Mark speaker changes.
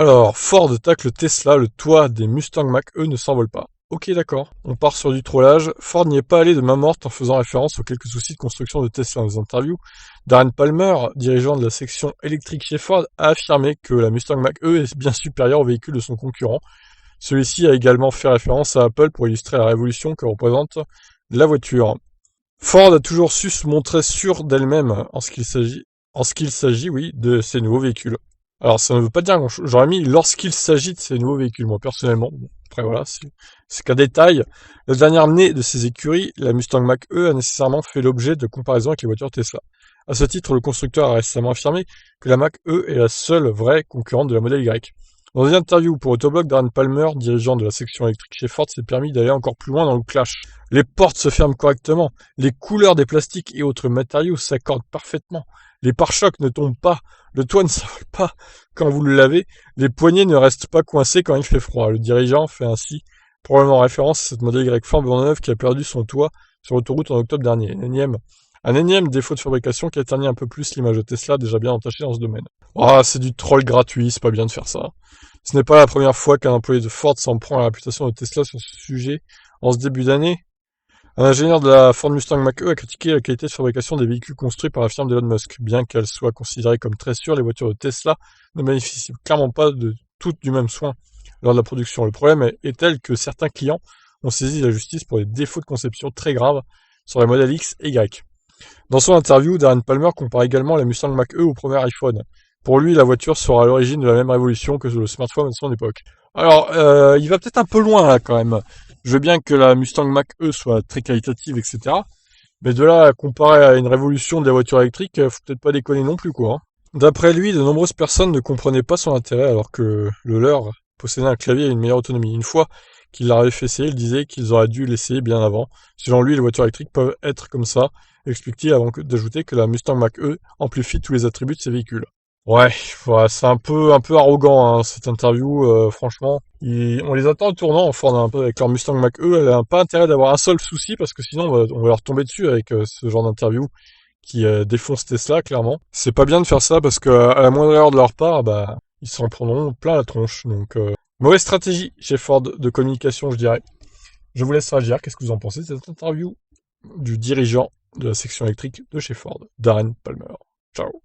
Speaker 1: Alors, Ford tacle Tesla, le toit des Mustang Mach-E ne s'envole pas. Ok, d'accord. On part sur du trollage. Ford n'y est pas allé de main morte en faisant référence aux quelques soucis de construction de Tesla dans les interviews. Darren Palmer, dirigeant de la section électrique chez Ford, a affirmé que la Mustang Mach-E est bien supérieure au véhicule de son concurrent. Celui-ci a également fait référence à Apple pour illustrer la révolution que représente la voiture. Ford a toujours su se montrer sûre d'elle-même en ce qu'il s'agit, oui, de ses nouveaux véhicules. Alors, ça ne veut pas dire grand-chose. J'aurais mis lorsqu'il s'agit de ces nouveaux véhicules, moi, personnellement. Bon, après, voilà, c'est qu'un détail. La dernière née de ces écuries, la Mustang Mach-E, a nécessairement fait l'objet de comparaisons avec les voitures Tesla. À ce titre, le constructeur a récemment affirmé que la Mach-E est la seule vraie concurrente de la modèle Y. Dans une interview pour Autoblog, Darren Palmer, dirigeant de la section électrique chez Ford, s'est permis d'aller encore plus loin dans le clash. Les portes se ferment correctement, les couleurs des plastiques et autres matériaux s'accordent parfaitement, les pare-chocs ne tombent pas, le toit ne s'envole pas quand vous le lavez, les poignées ne restent pas coincées quand il fait froid. Le dirigeant fait ainsi probablement référence à cette modèle Y flambant neuve qui a perdu son toit sur l'autoroute en octobre dernier. Un énième défaut de fabrication qui a terni un peu plus l'image de Tesla déjà bien entachée dans ce domaine. Ah, c'est du troll gratuit, c'est pas bien de faire ça. Ce n'est pas la première fois qu'un employé de Ford s'en prend à la réputation de Tesla sur ce sujet. En ce début d'année, un ingénieur de la Ford Mustang Mach-E a critiqué la qualité de fabrication des véhicules construits par la firme d'Elon Musk. Bien qu'elle soit considérée comme très sûre, les voitures de Tesla ne bénéficient clairement pas de toutes du même soin lors de la production. Le problème est tel que certains clients ont saisi la justice pour des défauts de conception très graves sur les modèles X et Y. Dans son interview, Darren Palmer compare également la Mustang Mach-E au premier iPhone. Pour lui, la voiture sera à l'origine de la même révolution que le smartphone de son époque. Alors, il va peut-être un peu loin là quand même. Je veux bien que la Mustang Mach-E soit très qualitative, etc. Mais de là à comparer à une révolution de la voiture électrique, faut peut-être pas déconner non plus, quoi, hein. D'après lui, de nombreuses personnes ne comprenaient pas son intérêt alors que le leur possédait un clavier et une meilleure autonomie. Une fois qu'il l'avait fait essayer, il disait qu'ils auraient dû l'essayer bien avant. Selon lui, les voitures électriques peuvent être comme ça, explique-t-il avant d'ajouter que la Mustang Mach-E amplifie tous les attributs de ses véhicules. Ouais, ouais, c'est un peu arrogant, hein, cette interview, franchement. On les attend au tournant, enfin, un peu avec leur Mustang Mach-E. Elle a pas intérêt d'avoir un seul souci parce que sinon on va leur tomber dessus avec ce genre d'interview qui défonce Tesla, clairement. C'est pas bien de faire ça parce que à la moindre erreur de leur part, bah, ils s'en prendront plein la tronche. Donc, mauvaise stratégie chez Ford de communication, je dirais. Je vous laisse réagir. Qu'est-ce que vous en pensez de cette interview du dirigeant de la section électrique de chez Ford, Darren Palmer? Ciao.